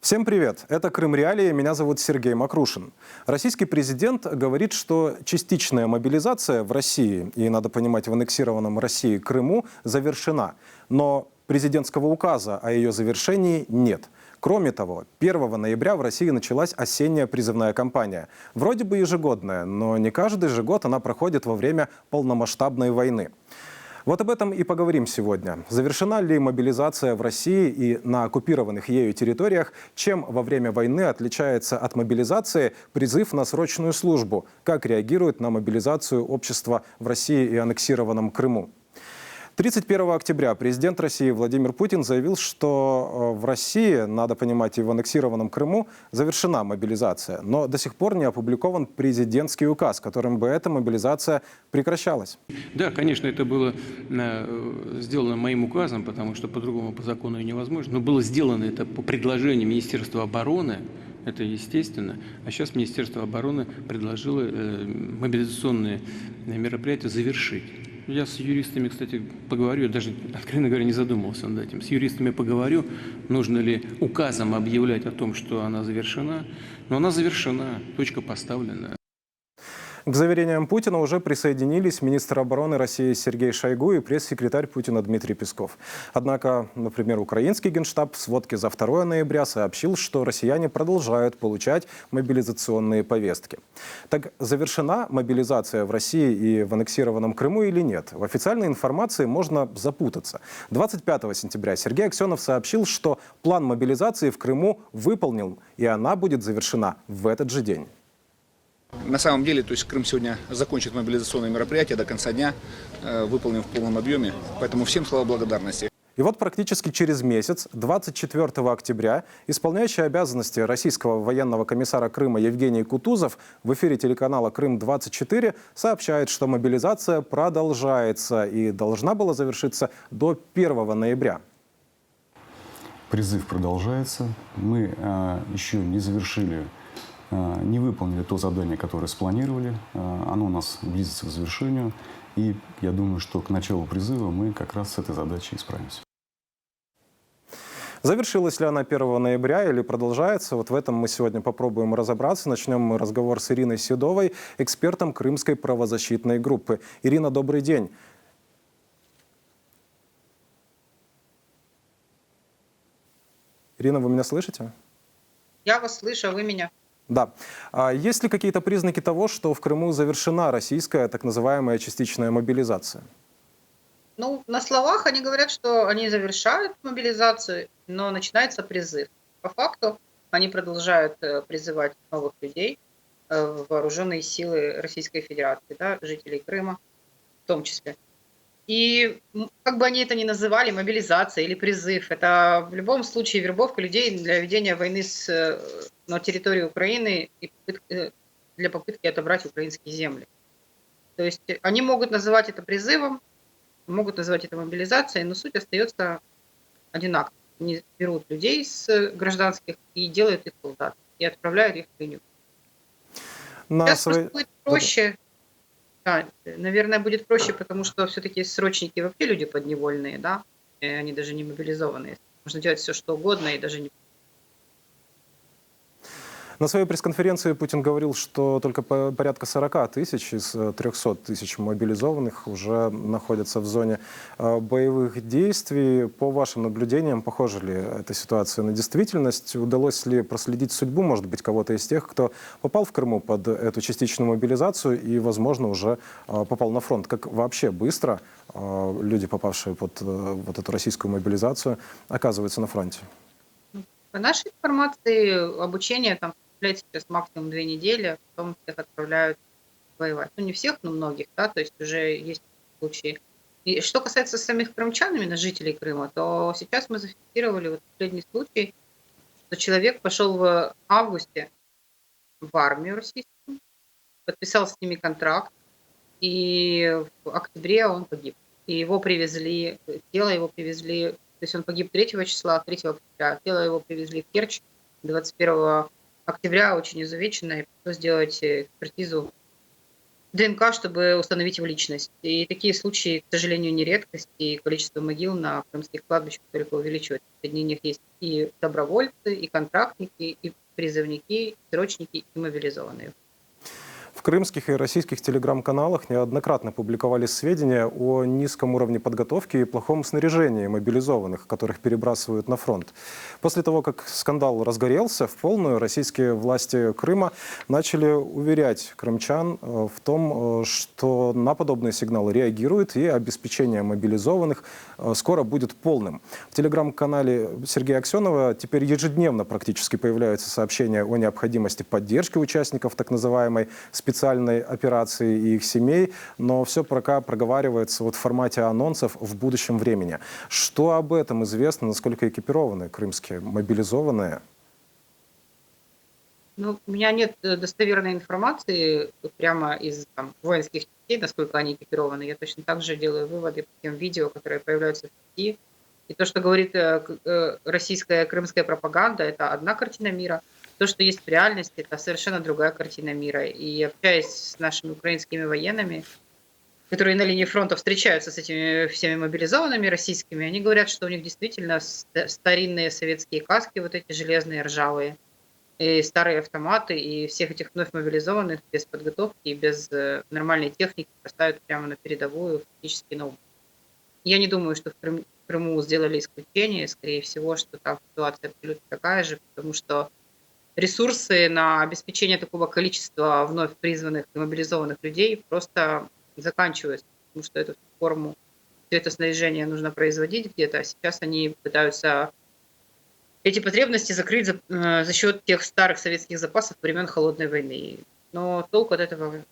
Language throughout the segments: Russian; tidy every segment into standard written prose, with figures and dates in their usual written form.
Всем привет! Это Крым Реалии, меня зовут Сергей Макрушин. Российский президент говорит, что частичная мобилизация в России, и надо понимать в аннексированном России Крыму, завершена. Но президентского указа о ее завершении нет. Кроме того, 1 ноября в России началась осенняя призывная кампания. Вроде бы ежегодная, но не каждый же год она проходит во время полномасштабной войны. Вот об этом и поговорим сегодня. Завершена ли мобилизация в России и на оккупированных ею территориях? Чем во время войны отличается от мобилизации призыв на срочную службу? Как реагирует на мобилизацию общества в России и аннексированном Крыму? 31 октября президент России Владимир Путин заявил, что в России, надо понимать, и в аннексированном Крыму завершена мобилизация. Но до сих пор не опубликован президентский указ, которым бы эта мобилизация прекращалась. Да, конечно, это было сделано моим указом, потому что по-другому по закону и невозможно. Но было сделано это по предложению Министерства обороны, это естественно. А сейчас Министерство обороны предложило мобилизационные мероприятия завершить. Я с юристами, кстати, поговорю, даже, откровенно говоря, не задумывался над этим. С юристами поговорю, нужно ли указом объявлять о том, что она завершена. Но она завершена, точка поставлена. К заверениям Путина уже присоединились министр обороны России Сергей Шойгу и пресс-секретарь Путина Дмитрий Песков. Однако, например, украинский генштаб в сводке за 2 ноября сообщил, что россияне продолжают получать мобилизационные повестки. Так завершена мобилизация в России и в аннексированном Крыму или нет? В официальной информации можно запутаться. 25 сентября Сергей Аксенов сообщил, что план мобилизации в Крыму выполнен, и она будет завершена в этот же день. На самом деле, то есть Крым сегодня закончит мобилизационные мероприятия до конца дня, выполним в полном объеме. Поэтому всем слова благодарности. И вот практически через месяц, 24 октября, исполняющий обязанности российского военного комиссара Крыма Евгений Кутузов в эфире телеканала «Крым-24» сообщает, что мобилизация продолжается и должна была завершиться до 1 ноября. Призыв продолжается. Мы еще не завершили, не выполнили то задание, которое спланировали. Оно у нас близится к завершению. И я думаю, что к началу призыва мы как раз с этой задачей справимся. Завершилась ли она 1 ноября или продолжается? Вот в этом мы сегодня попробуем разобраться. Начнем мы разговор с Ириной Седовой, экспертом Крымской правозащитной группы. Ирина, добрый день. Ирина, вы меня слышите? Я вас слышу, а вы меня? Да. Есть ли какие-то признаки того, что в Крыму завершена российская так называемая частичная мобилизация? Ну, на словах они говорят, что они завершают мобилизацию, но начинается призыв. По факту они продолжают призывать новых людей в вооруженные силы Российской Федерации, да, жителей Крыма в том числе. И как бы они это ни называли, мобилизация или призыв, это в любом случае вербовка людей для ведения войны на территории Украины и для попытки отобрать украинские земли. То есть они могут называть это призывом, могут называть это мобилизацией, но суть остается одинаковой. Они берут людей с гражданских и делают их солдат, и отправляют их в войну. Сейчас просто будет проще. Да, наверное, будет проще, потому что все-таки срочники вообще люди подневольные, да, и они даже не мобилизованные. Можно делать все, что угодно, и даже не... На своей пресс-конференции Путин говорил, что только порядка 40 тысяч из 300 тысяч мобилизованных уже находятся в зоне боевых действий. По вашим наблюдениям, похожа ли эта ситуация на действительность? Удалось ли проследить судьбу, может быть, кого-то из тех, кто попал в Крыму под эту частичную мобилизацию и, возможно, уже попал на фронт? Как вообще быстро люди, попавшие под вот эту российскую мобилизацию, оказываются на фронте? По нашей информации, обучение там сейчас максимум 2 недели, потом всех отправляют воевать. Ну, не всех, но многих, да, то есть уже есть случаи. И что касается самих крымчан, именно жителей Крыма, то сейчас мы зафиксировали вот последний случай, что человек пошел в августе в армию российскую, подписал с ними контракт, и в октябре он погиб. И его привезли, тело его привезли, то есть он погиб 3 числа, 3 октября, тело его привезли в Керчь 21 октября, очень изувеченное, и пришлось сделать экспертизу ДНК, чтобы установить его личность. И такие случаи, к сожалению, не редкость, и количество могил на крымских кладбищах только увеличивается. Среди них есть и добровольцы, и контрактники, и призывники, и срочники, и мобилизованные. В крымских и российских телеграм-каналах неоднократно публиковались сведения о низком уровне подготовки и плохом снаряжении мобилизованных, которых перебрасывают на фронт. После того, как скандал разгорелся в полную, российские власти Крыма начали уверять крымчан в том, что на подобные сигналы реагируют и обеспечение мобилизованных скоро будет полным. В телеграм-канале Сергея Аксенова теперь ежедневно практически появляются сообщения о необходимости поддержки участников так называемой специальной операции и их семей, но все пока проговаривается вот в формате анонсов в будущем времени. Что об этом известно, насколько экипированы крымские мобилизованные? Ну, у меня нет достоверной информации прямо из воинских частей, насколько они экипированы. Я точно так же делаю выводы по тем видео, которые появляются в сети. И то, что говорит российская крымская пропаганда, это одна картина мира. То, что есть в реальности, это совершенно другая картина мира. И общаясь с нашими украинскими военными, которые на линии фронта встречаются с этими всеми мобилизованными российскими, они говорят, что у них действительно старинные советские каски, вот эти железные, ржавые, и старые автоматы, и всех этих вновь мобилизованных без подготовки и без нормальной техники поставят прямо на передовую, фактически на убой. Я не думаю, что в Крыму сделали исключение. Скорее всего, что там ситуация абсолютно такая же, потому что ресурсы на обеспечение такого количества вновь призванных и мобилизованных людей просто заканчиваются, потому что эту форму, все это снаряжение нужно производить где-то, а сейчас они пытаются эти потребности закрыть за счет тех старых советских запасов времен Холодной войны. Но толку от этого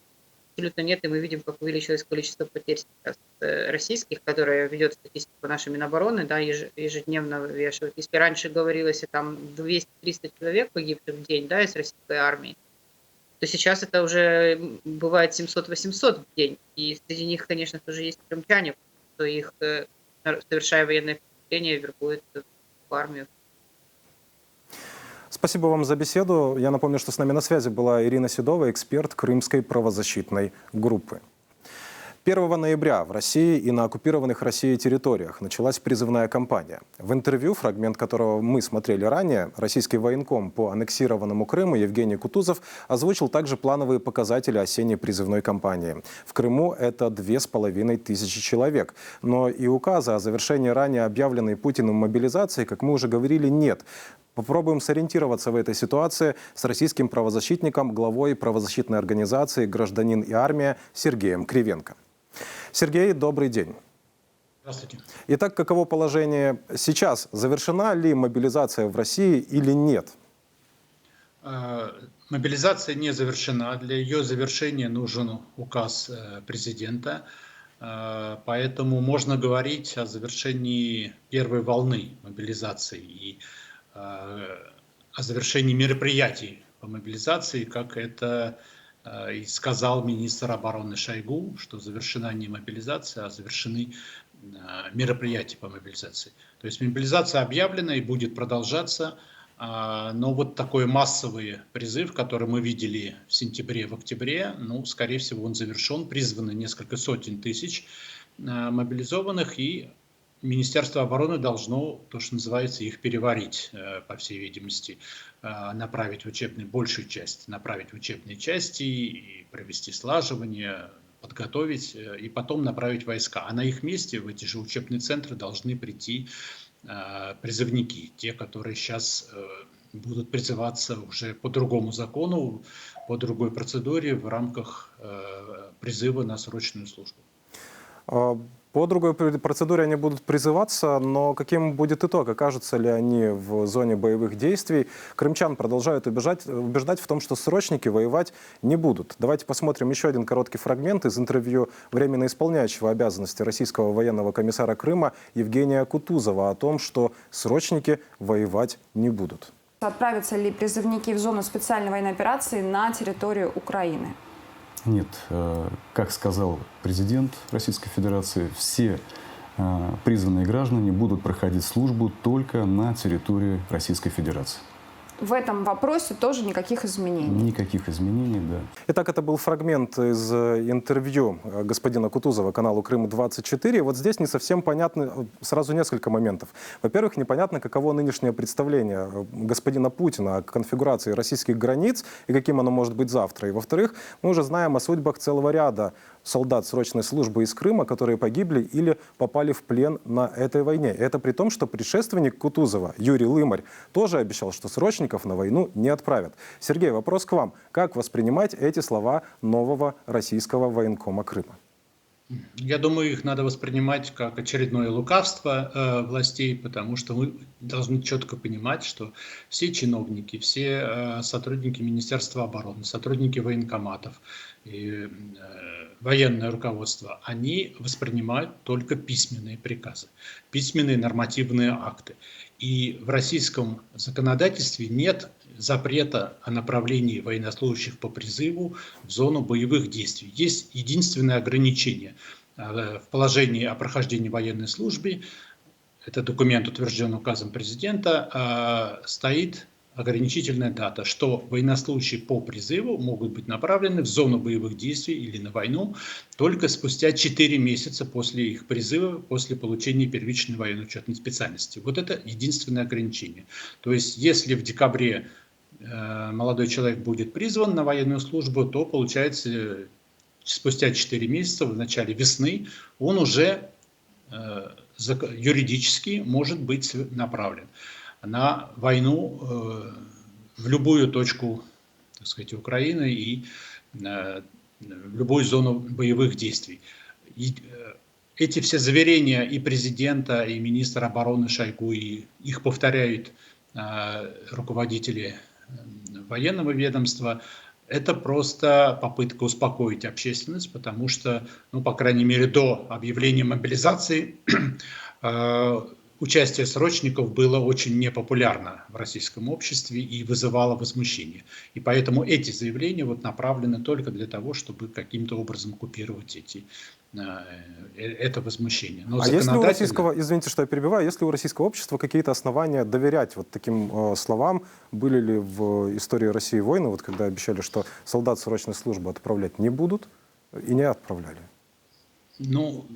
абсолютно нет, и мы видим, как увеличилось количество потерь сейчас российских, которые ведет статистику наша Минобороны, да, ежедневно вывешивают. Если раньше говорилось, там 200-300 человек погибших в день, да, из российской армии, то сейчас это уже бывает 700-800 в день. И среди них, конечно, тоже есть крымчане, что их, совершая военное преступление, вербуют в армию. Спасибо вам за беседу. Я напомню, что с нами на связи была Ирина Седова, эксперт Крымской правозащитной группы. 1 ноября в России и на оккупированных Россией территориях началась призывная кампания. В интервью, фрагмент которого мы смотрели ранее, российский военком по аннексированному Крыму Евгений Кутузов озвучил также плановые показатели осенней призывной кампании. В Крыму это 2500 человек. Но и указа о завершении ранее объявленной Путиным мобилизации, как мы уже говорили, нет. Попробуем сориентироваться в этой ситуации с российским правозащитником, главой правозащитной организации «Гражданин и армия» Сергеем Кривенко. Сергей, добрый день. Здравствуйте. Итак, каково положение сейчас? Завершена ли мобилизация в России или нет? Мобилизация не завершена. Для ее завершения нужен указ президента. Поэтому можно говорить о завершении первой волны мобилизации и о завершении мероприятий по мобилизации, как это и сказал министр обороны Шойгу, что завершена не мобилизация, а завершены мероприятия по мобилизации. То есть мобилизация объявлена и будет продолжаться, но вот такой массовый призыв, который мы видели в сентябре, в октябре, ну, скорее всего, он завершен, призваны несколько сотен тысяч мобилизованных, и Министерство обороны должно, то, что называется, их переварить, по всей видимости, направить в учебные, большую часть направить в учебные части и провести слаживание, подготовить и потом направить войска. А на их месте в эти же учебные центры должны прийти призывники, те, которые сейчас будут призываться уже по другому закону, по другой процедуре в рамках призыва на срочную службу. По другой процедуре они будут призываться, но каким будет итог? Окажутся ли они в зоне боевых действий? Крымчан продолжают убеждать в том, что срочники воевать не будут. Давайте посмотрим еще один короткий фрагмент из интервью временно исполняющего обязанности российского военного комиссара Крыма Евгения Кутузова о том, что срочники воевать не будут. Отправятся ли призывники в зону специальной военной операции на территорию Украины? Нет, как сказал президент Российской Федерации, все призванные граждане будут проходить службу только на территории Российской Федерации. в этом вопросе тоже никаких изменений. Никаких изменений, да. Итак, это был фрагмент из интервью господина Кутузова каналу «Крым-24». Вот здесь не совсем понятно сразу несколько моментов. Во-первых, непонятно, каково нынешнее представление господина Путина о конфигурации российских границ и каким оно может быть завтра. И во-вторых, мы уже знаем о судьбах целого ряда солдат срочной службы из Крыма, которые погибли или попали в плен на этой войне. И это при том, что предшественник Кутузова, Юрий Лымарь, тоже обещал, что срочников на войну не отправят. Сергей, вопрос к вам. Как воспринимать эти слова нового российского военкома Крыма? Я думаю, их надо воспринимать как очередное лукавство властей, потому что мы должны четко понимать, что все чиновники, все сотрудники Министерства обороны, сотрудники военкоматов и военное руководство, они воспринимают только письменные приказы, письменные нормативные акты. И в российском законодательстве нет запрета о направлении военнослужащих по призыву в зону боевых действий. Есть единственное ограничение в положении о прохождении военной службы. Это документ, утвержден указом президента, стоит ограничительная дата, что военнослужащие по призыву могут быть направлены в зону боевых действий или на войну только спустя 4 месяца после их призыва, после получения первичной военно-учетной специальности. Вот это единственное ограничение. То есть, если в декабре молодой человек будет призван на военную службу, то, получается, спустя 4 месяца, в начале весны, он уже юридически может быть направлен на войну в любую точку, так сказать, Украины и в любую зону боевых действий. И эти все заверения и президента, и министра обороны Шойгу, и их повторяют руководители военного ведомства, это просто попытка успокоить общественность, потому что, ну, по крайней мере, до объявления мобилизации участие срочников было очень непопулярно в российском обществе и вызывало возмущение. И поэтому эти заявления вот направлены только для того, чтобы каким-то образом купировать это возмущение. Но если у российского, извините, что я перебиваю, если у российского общества какие-то основания доверять вот таким словам, были ли в истории России войны, вот когда обещали, что солдат срочной службы отправлять не будут, и не отправляли? Ну,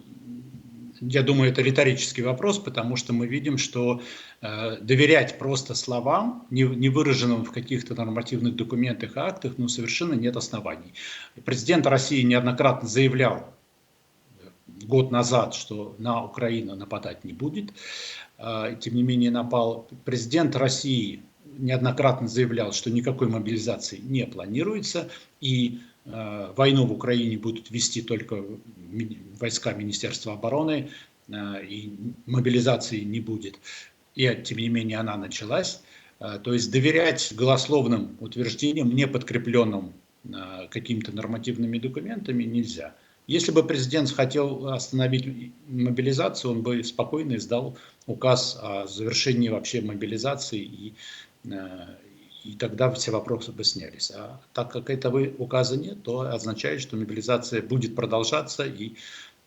я думаю, это риторический вопрос, потому что мы видим, что доверять просто словам, не выраженным в каких-то нормативных документах и актах, ну, совершенно нет оснований. Президент России неоднократно заявлял год назад, что на Украину нападать не будет. Тем не менее напал. Президент России неоднократно заявлял, что никакой мобилизации не планируется, и войну в Украине будут вести только войска Министерства обороны, и мобилизации не будет. И тем не менее она началась. То есть доверять голословным утверждениям, не подкрепленным какими-то нормативными документами, нельзя. Если бы президент хотел остановить мобилизацию, он бы спокойно издал указ о завершении вообще мобилизации, и тогда все вопросы бы снялись. А так как этого указа нет, то означает, что мобилизация будет продолжаться, и,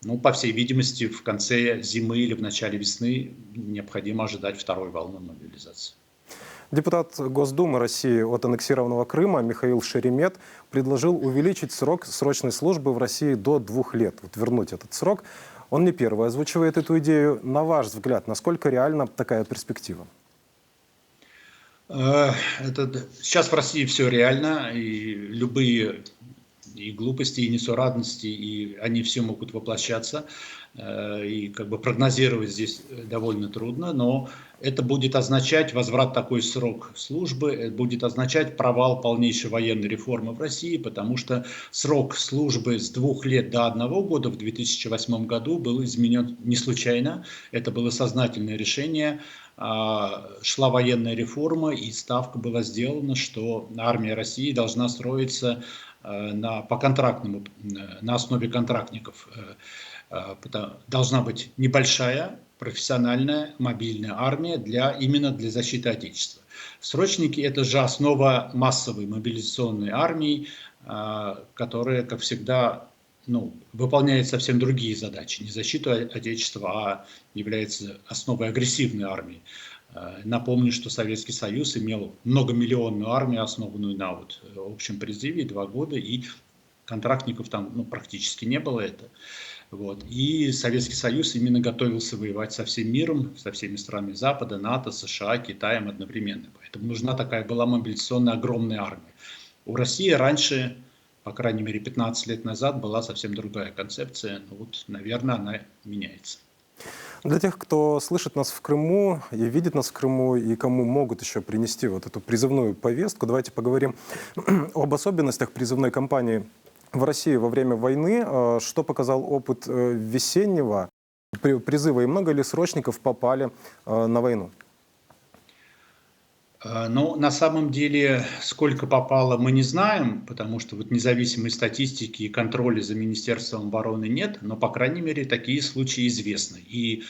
ну, по всей видимости, в конце зимы или в начале весны необходимо ожидать второй волны мобилизации. Депутат Госдумы России от аннексированного Крыма Михаил Шеремет предложил увеличить срок срочной службы в России до 2 лет, вот вернуть этот срок. Он не первый озвучивает эту идею. На ваш взгляд, насколько реальна такая перспектива? Сейчас в России все реально, и любые и глупости, и несуразности, и они все могут воплощаться. И как бы прогнозировать здесь довольно трудно, но это будет означать возврат такой срок службы, будет означать провал полнейшей военной реформы в России, потому что срок службы с 2 лет до 1 года в 2008 году был изменен не случайно, это было сознательное решение. Шла военная реформа, и ставка была сделана, что армия России должна строиться на основе контрактников. Должна быть небольшая, профессиональная, мобильная армия именно для защиты Отечества. Срочники – это же основа массовой мобилизационной армии, которая, как всегда, выполняет совсем другие задачи. Не защиту Отечества, а является основой агрессивной армии. Напомню, что Советский Союз имел многомиллионную армию, основанную на общем призыве, 2 года, и контрактников там практически не было это. И Советский Союз именно готовился воевать со всем миром, со всеми странами Запада, НАТО, США, Китаем одновременно. Поэтому нужна такая была мобилизационная огромная армия. У России раньше, по крайней мере 15 лет назад, была совсем другая концепция. Наверное, она меняется. Для тех, кто слышит нас в Крыму и видит нас в Крыму, и кому могут еще принести эту призывную повестку, давайте поговорим об особенностях призывной кампании в России во время войны. Что показал опыт весеннего призыва, и много ли срочников попали на войну? На самом деле, сколько попало, мы не знаем, потому что независимой статистики и контроля за Министерством обороны нет, но, по крайней мере, такие случаи известны. И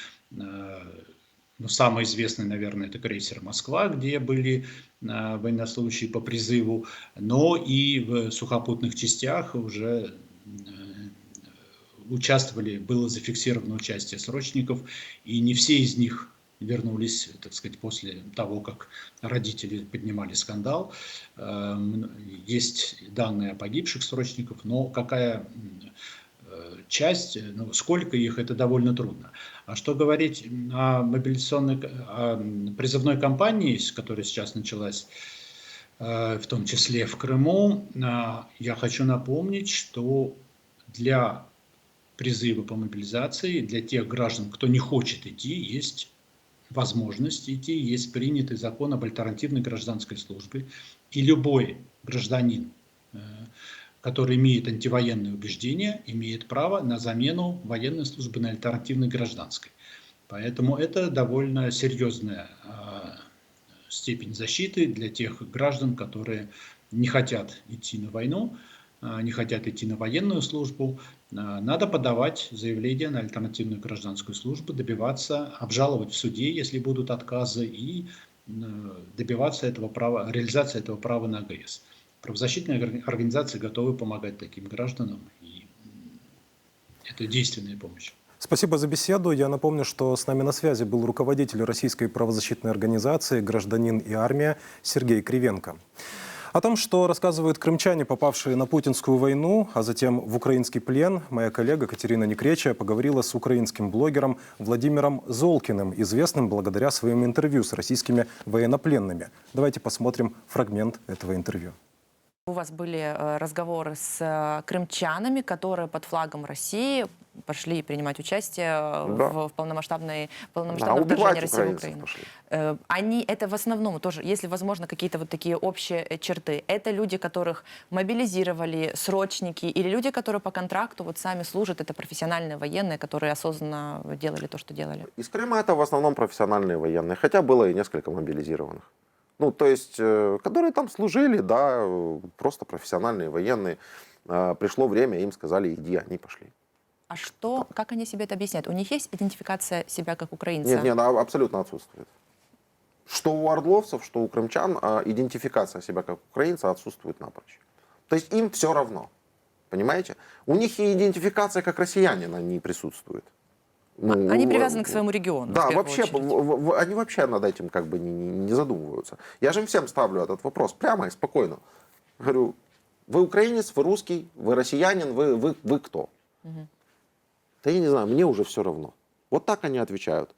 самый известный, наверное, это крейсер «Москва», где были военнослужащие по призыву, но и в сухопутных частях уже было зафиксировано участие срочников, и не все из них вернулись, так сказать, после того, как родители поднимали скандал. Есть данные о погибших срочников, но какая часть, сколько их, это довольно трудно. А что говорить о призывной кампании, которая сейчас началась, в том числе в Крыму, я хочу напомнить, что для призыва по мобилизации, для тех граждан, кто не хочет идти, есть возможность идти, есть принятый закон об альтернативной гражданской службе, и любой гражданин, который имеет антивоенные убеждения, имеет право на замену военной службы на альтернативной гражданской. Поэтому это довольно серьезная степень защиты для тех граждан, которые не хотят идти на войну, не хотят идти на военную службу. Надо подавать заявление на альтернативную гражданскую службу, добиваться, обжаловать в суде, если будут отказы, и добиваться этого права, реализации этого права на АГС. Правозащитные организации готовы помогать таким гражданам, и это действенная помощь. Спасибо за беседу. Я напомню, что с нами на связи был руководитель Российской правозащитной организации «Гражданин и армия» Сергей Кривенко. О том, что рассказывают крымчане, попавшие на путинскую войну, а затем в украинский плен, моя коллега Катерина Некречия поговорила с украинским блогером Владимиром Золкиным, известным благодаря своим интервью с российскими военнопленными. Давайте посмотрим фрагмент этого интервью. У вас были разговоры с крымчанами, которые под флагом России пошли принимать участие в полномасштабном вторжении России в Украину. Они это в основном тоже, если возможно, какие-то такие общие черты. Это люди, которых мобилизировали, срочники, или люди, которые по контракту сами служат, это профессиональные военные, которые осознанно делали то, что делали. Из Крыма это в основном профессиональные военные, хотя было и несколько мобилизированных. То есть, которые там служили, да, просто профессиональные военные. Пришло время, им сказали, иди, они пошли. А как они себе это объясняют? У них есть идентификация себя как украинца? Нет, она абсолютно отсутствует. Что у ордловцев, что у крымчан идентификация себя как украинца отсутствует напрочь. То есть им все равно, понимаете? У них и идентификация как россиянина не присутствует. Они привязаны к своему региону. Да, вообще, они вообще над этим не задумываются. Я же им всем ставлю этот вопрос прямо и спокойно. Говорю, вы украинец, вы русский, вы россиянин, вы кто? Угу. Да я не знаю, мне уже все равно. Вот так они отвечают.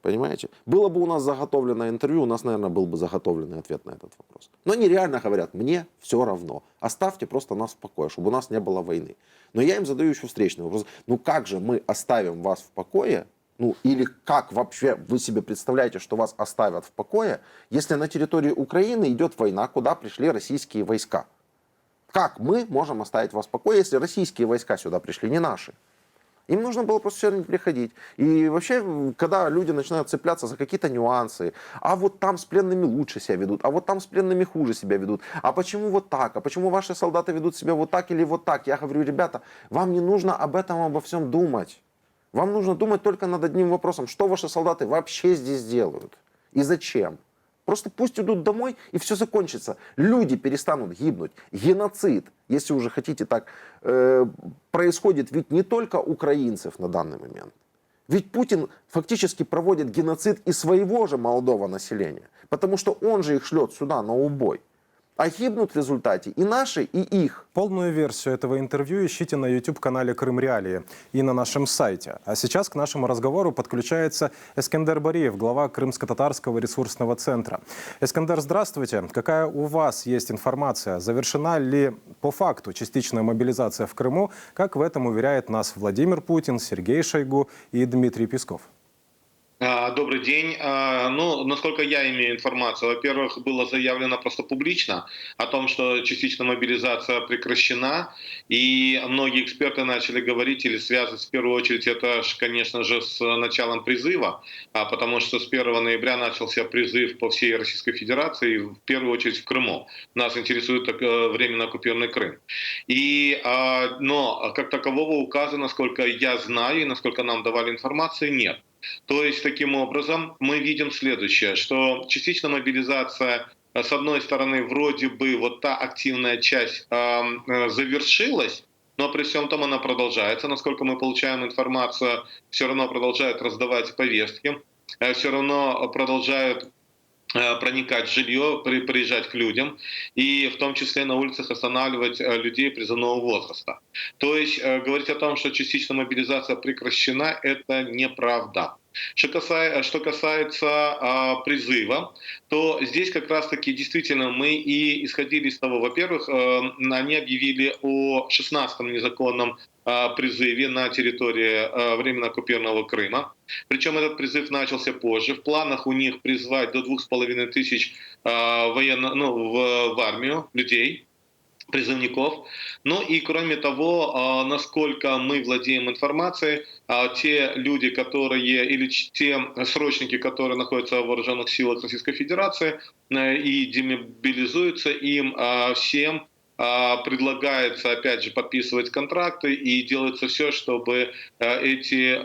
Понимаете? Было бы у нас заготовленное интервью, у нас, наверное, был бы заготовленный ответ на этот вопрос. Но они реально говорят, мне все равно. Оставьте просто нас в покое, чтобы у нас не было войны. Но я им задаю еще встречный вопрос. Как же мы оставим вас в покое? Или как вообще вы себе представляете, что вас оставят в покое, если на территории Украины идет война, куда пришли российские войска? Как мы можем оставить вас в покое, если российские войска сюда пришли, не наши? Им нужно было просто сюда не приходить. И вообще, когда люди начинают цепляться за какие-то нюансы, а вот там с пленными лучше себя ведут, а вот там с пленными хуже себя ведут, а почему вот так, а почему ваши солдаты ведут себя вот так или вот так, я говорю, ребята, вам не нужно обо всем думать. Вам нужно думать только над одним вопросом, что ваши солдаты вообще здесь делают и зачем. Просто пусть идут домой, и все закончится. Люди перестанут гибнуть. Геноцид, если уже хотите так, происходит ведь не только украинцев на данный момент. Ведь Путин фактически проводит геноцид и своего же молодого населения, потому что он же их шлет сюда на убой. А гибнут в результате и наши, и их. Полную версию этого интервью ищите на YouTube-канале «Крым Реалии» и на нашем сайте. А сейчас к нашему разговору подключается Эскендер Бариев, глава Крымско-татарского ресурсного центра. Эскендер, здравствуйте. Какая у вас есть информация? Завершена ли по факту частичная мобилизация в Крыму? Как в этом уверяет нас Владимир Путин, Сергей Шойгу и Дмитрий Песков? Добрый день. Ну, насколько я имею информацию, во-первых, было заявлено просто публично о том, что частичная мобилизация прекращена, и многие эксперты начали говорить или связывать в первую очередь это, конечно же, с началом призыва, потому что с 1 ноября начался призыв по всей Российской Федерации, в первую очередь в Крыму. Нас интересует временно оккупированный Крым. Но как такового указа, насколько я знаю и насколько нам давали информацию, нет. То есть, таким образом, мы видим следующее, что частичная мобилизация, с одной стороны, вроде бы вот та активная часть завершилась, но при всем том она продолжается. Насколько мы получаем информацию, все равно продолжают раздавать повестки, все равно продолжают проникать в жилье, приезжать к людям, и в том числе на улицах останавливать людей призывного возраста. То есть говорить о том, что частичная мобилизация прекращена, это неправда. Что касается призыва, то здесь как раз-таки действительно мы и исходили из того, во-первых, они объявили о 16-м незаконном призыве на территории временно оккупированного Крыма. Причем этот призыв начался позже. В планах у них призвать до 2500 в армию людей, призывников. Ну и кроме того, насколько мы владеем информацией, те люди, которые, или те срочники, которые находятся в вооруженных силах Российской Федерации и демобилизуются, им всем предлагается, опять же, подписывать контракты, и делается все, чтобы эти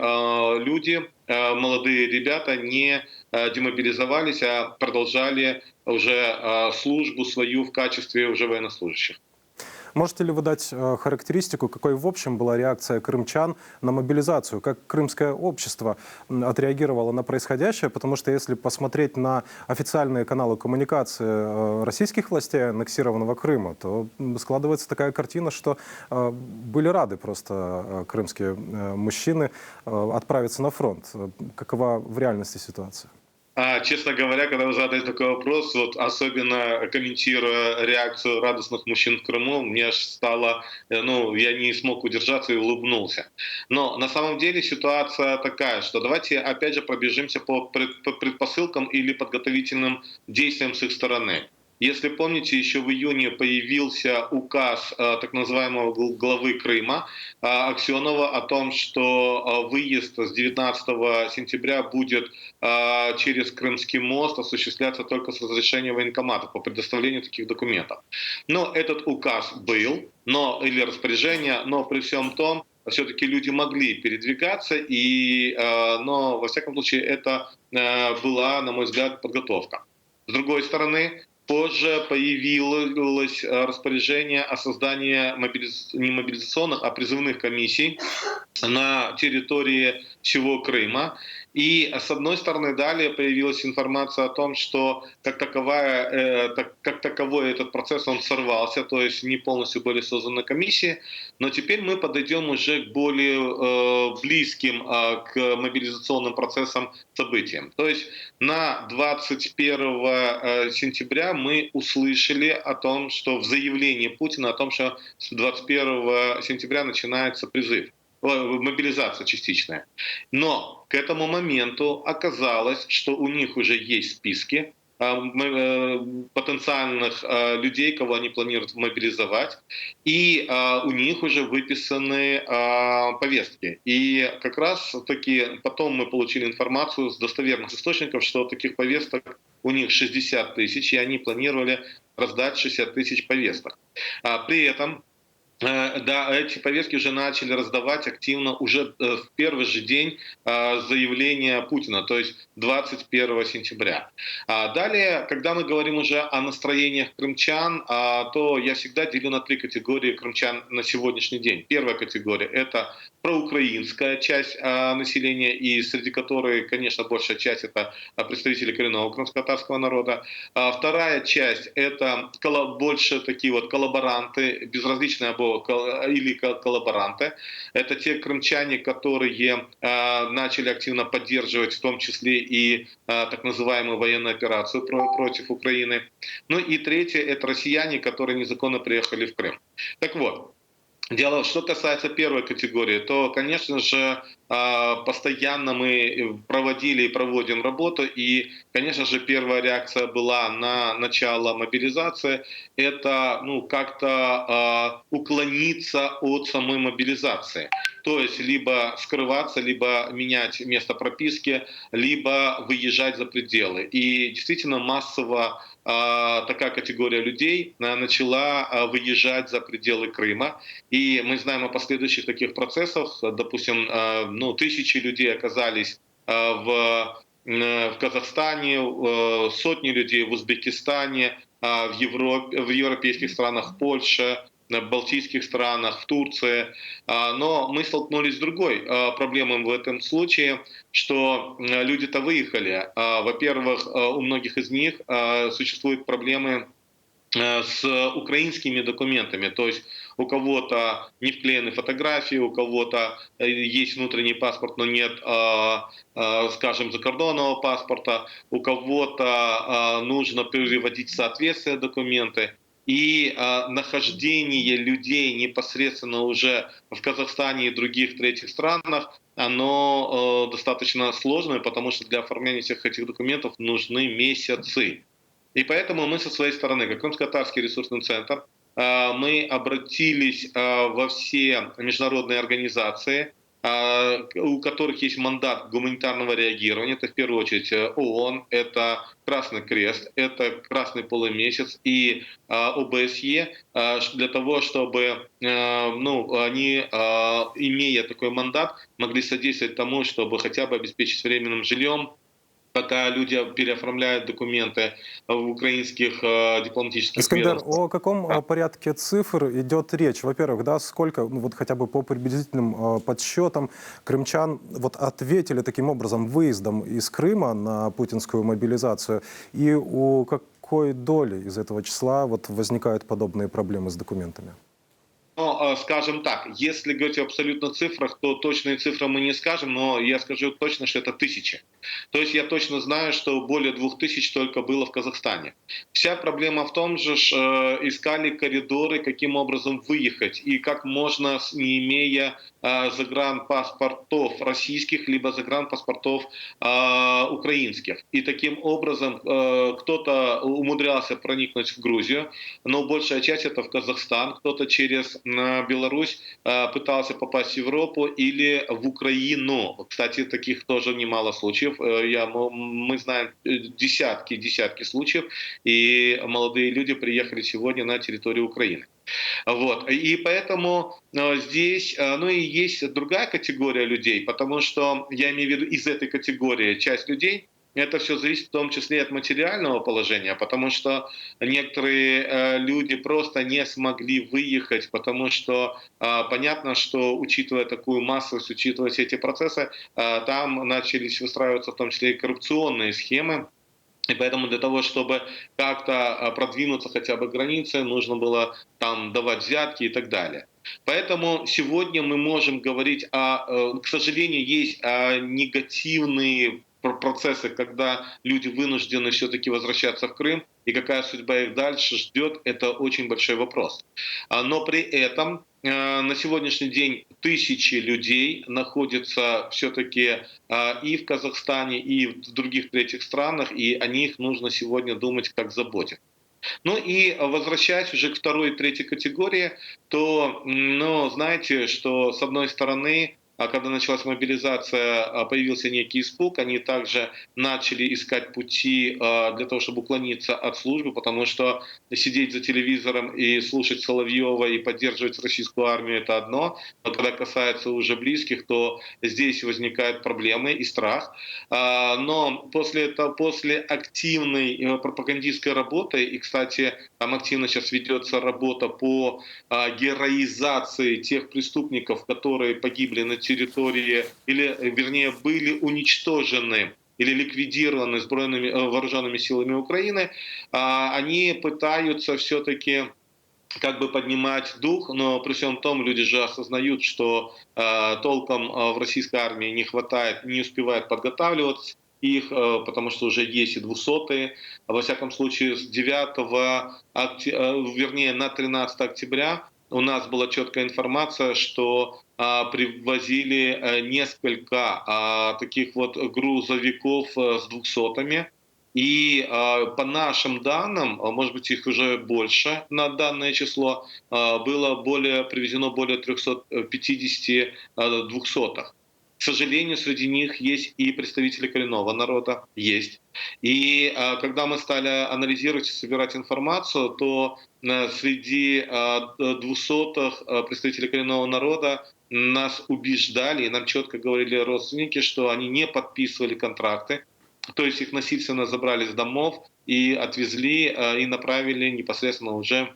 люди, молодые ребята, не демобилизовались, а продолжали уже службу свою в качестве уже военнослужащих. Можете ли вы дать характеристику, какой в общем была реакция крымчан на мобилизацию? Как крымское общество отреагировало на происходящее? Потому что если посмотреть на официальные каналы коммуникации российских властей аннексированного Крыма, то складывается такая картина, что были рады просто крымские мужчины отправиться на фронт. Какова в реальности ситуация? Честно говоря, когда вы задаете такой вопрос, вот особенно комментируя реакцию радостных мужчин в Крыму, мне аж стало, я не смог удержаться и улыбнулся. Но на самом деле ситуация такая, что давайте опять же пробежимся по предпосылкам или подготовительным действиям с их стороны. Если помните, еще в июне появился указ так называемого главы Крыма Аксенова о том, что выезд с 19 сентября будет через Крымский мост осуществляться только с разрешения военкомата по предоставлению таких документов. Но этот указ был, или распоряжение, но при всем том, все-таки люди могли передвигаться, но во всяком случае это была, на мой взгляд, подготовка. С другой стороны, позже появилось распоряжение о создании не мобилизационных, а призывных комиссий на территории всего Крыма. И с одной стороны, далее появилась информация о том, что как таковой этот процесс он сорвался, то есть не полностью были созданы комиссии. Но теперь мы подойдем уже к более близким к мобилизационным процессам событиям. То есть на 21 сентября мы услышали о том, что в заявлении Путина о том, что с 21 сентября начинается призыв. Мобилизация частичная. Но к этому моменту оказалось, что у них уже есть списки потенциальных людей, кого они планируют мобилизовать, и у них уже выписаны повестки. И как раз таки потом мы получили информацию с достоверных источников, что таких повесток у них 60 тысяч, и они планировали раздать 60 тысяч повесток. При этом Да, эти повестки уже начали раздавать активно уже в первый же день заявления Путина, то есть 21 сентября. Далее, когда мы говорим уже о настроениях крымчан, то я всегда делю на 3 категории крымчан на сегодняшний день. Первая категория — это проукраинская часть населения, и среди которой, конечно, большая часть — это представители коренного крымско-татарского народа. Вторая часть — это больше такие вот коллаборанты, безразличные или коллаборанты. Это те крымчане, которые начали активно поддерживать в том числе и так называемую военную операцию против Украины. Ну и третье — это россияне, которые незаконно приехали в Крым. Так вот, что касается первой категории, то, конечно же, постоянно мы проводили и проводим работу, и, конечно же, первая реакция была на начало мобилизации — это как-то уклониться от самой мобилизации. То есть либо скрываться, либо менять место прописки, либо выезжать за пределы. И действительно массово такая категория людей начала выезжать за пределы Крыма. И мы знаем о последующих таких процессах. Допустим, тысячи людей оказались в Казахстане, сотни людей в Узбекистане, в европейских странах, в Польше, в балтийских странах, в Турции. Но мы столкнулись с другой проблемой в этом случае, что люди-то выехали. Во-первых, у многих из них существуют проблемы с украинскими документами. То есть у кого-то не вклеены фотографии, у кого-то есть внутренний паспорт, но нет, скажем, закордонного паспорта, у кого-то нужно переводить в соответствие документы. И нахождение людей непосредственно уже в Казахстане и других третьих странах, оно достаточно сложное, потому что для оформления всех этих документов нужны месяцы. И поэтому мы со своей стороны, как Крымско-Татарский ресурсный центр, мы обратились во все международные организации, у которых есть мандат гуманитарного реагирования. Это в первую очередь ООН, это Красный Крест, это Красный полумесяц и ОБСЕ, для того, чтобы они, имея такой мандат, могли содействовать тому, чтобы хотя бы обеспечить временным жильем, пока люди переоформляют документы в украинских дипломатических Искандер, ведомствах. о каком порядке цифр идет речь? Во-первых, да, сколько, вот хотя бы по приблизительным подсчетам, крымчан вот ответили таким образом выездом из Крыма на путинскую мобилизацию, и у какой доли из этого числа вот возникают подобные проблемы с документами? Но, скажем так, если говорить о абсолютных цифрах, то точные цифры мы не скажем, но я скажу точно, что это тысячи. То есть я точно знаю, что более 2000 только было в Казахстане. Вся проблема в том же, что искали коридоры, каким образом выехать и как можно, не имея загранпаспортов российских, либо загранпаспортов украинских. И таким образом кто-то умудрялся проникнуть в Грузию, но большая часть это в Казахстан, кто-то через Беларусь пытался попасть в Европу или в Украину. Кстати, таких тоже немало случаев. Мы знаем десятки случаев, и молодые люди приехали сегодня на территорию Украины. Вот. И поэтому здесь, и есть другая категория людей, потому что, я имею в виду, из этой категории часть людей, это все зависит в том числе и от материального положения, потому что некоторые люди просто не смогли выехать, потому что понятно, что, учитывая такую массовость, учитывая все эти процессы, там начались выстраиваться в том числе и коррупционные схемы. И поэтому для того, чтобы как-то продвинуться хотя бы к границе, нужно было там давать взятки и так далее. Поэтому сегодня мы можем говорить к сожалению, есть негативные процессы, когда люди вынуждены все-таки возвращаться в Крым, и какая судьба их дальше ждет, это очень большой вопрос. Но при этом на сегодняшний день тысячи людей находятся все-таки и в Казахстане, и в других третьих странах, и о них нужно сегодня думать, как заботиться. Ну и возвращаясь уже к второй и третьей категории, то, знаете, что с одной стороны когда началась мобилизация, появился некий испуг, они также начали искать пути для того, чтобы уклониться от службы, потому что сидеть за телевизором и слушать Соловьева и поддерживать российскую армию — это одно, но когда касается уже близких, то здесь возникают проблемы и страх. Но после активной пропагандистской работы, и, кстати, там активно сейчас ведется работа по героизации тех преступников, которые погибли на территории, или, вернее, были уничтожены или ликвидированы вооруженными силами Украины, они пытаются все-таки как бы поднимать дух, но при всем том люди же осознают, что толком в российской армии не хватает, не успевает подготавливаться их, потому что уже есть и 200-е. Во всяком случае, с 13 октября у нас была четкая информация, что привозили несколько таких вот грузовиков с 200-ми. И по нашим данным, может быть, их уже больше на данное число, было привезено более 350 200-х. К сожалению, среди них есть и представители коренного народа, есть. И когда мы стали анализировать и собирать информацию, то среди 200-х представителей коренного народа нас убеждали, и нам четко говорили родственники, что они не подписывали контракты, то есть их насильственно забрали с домов и отвезли и направили непосредственно уже,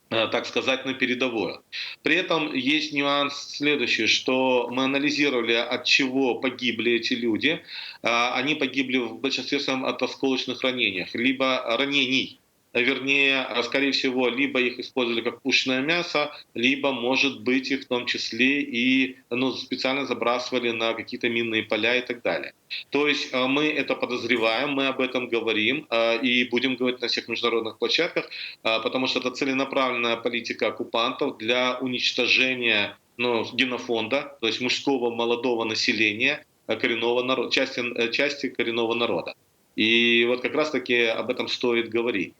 так сказать, на передовую. При этом есть нюанс следующий, что мы анализировали, от чего погибли эти люди. Они погибли в большинстве своем от осколочных ранений, либо ранений. Вернее, скорее всего, либо их использовали как пушечное мясо, либо, может быть, их в том числе и специально забрасывали на какие-то минные поля и так далее. То есть мы это подозреваем, мы об этом говорим и будем говорить на всех международных площадках, потому что это целенаправленная политика оккупантов для уничтожения генофонда, то есть мужского молодого населения коренного народа, части коренного народа. И вот как раз-таки об этом стоит говорить.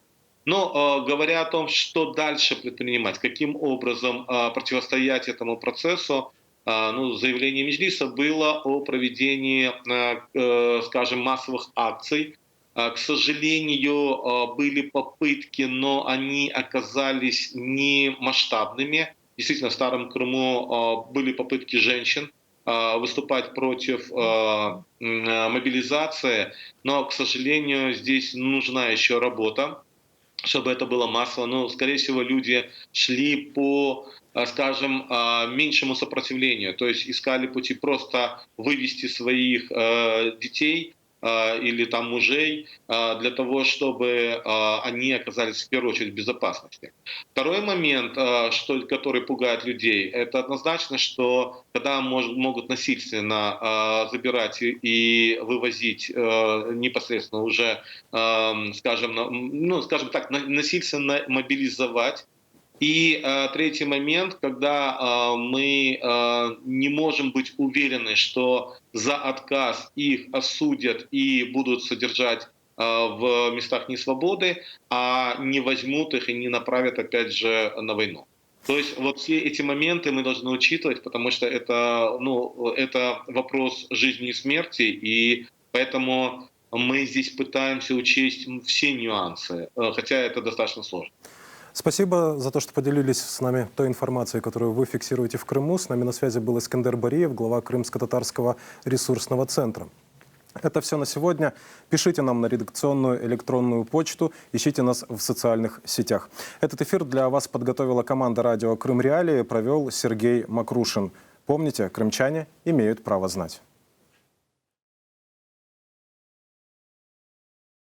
Но говоря о том, что дальше предпринимать, каким образом противостоять этому процессу, заявление Меджлиса было о проведении, скажем, массовых акций. К сожалению, были попытки, но они оказались не масштабными. Действительно, в Старом Крыму были попытки женщин выступать против мобилизации, но, к сожалению, здесь нужна еще работа, чтобы это было массово. Но, скорее всего, люди шли по, скажем, меньшему сопротивлению, то есть искали пути просто вывести своих детей или там мужей для того, чтобы они оказались в первую очередь в безопасности. Второй момент, который пугает людей, это однозначно, что когда могут насильственно забирать и вывозить непосредственно уже, скажем так, насильственно мобилизовать. И третий момент, когда мы не можем быть уверены, что за отказ их осудят и будут содержать в местах несвободы, а не возьмут их и не направят опять же на войну. То есть вот все эти моменты мы должны учитывать, потому что это вопрос жизни и смерти, и поэтому мы здесь пытаемся учесть все нюансы, хотя это достаточно сложно. Спасибо за то, что поделились с нами той информацией, которую вы фиксируете в Крыму. С нами на связи был Искандер Бариев, глава Крымско-татарского ресурсного центра. Это все на сегодня. Пишите нам на редакционную электронную почту, ищите нас в социальных сетях. Этот эфир для вас подготовила команда радио «Крым Реалии», провел Сергей Макрушин. Помните, крымчане имеют право знать.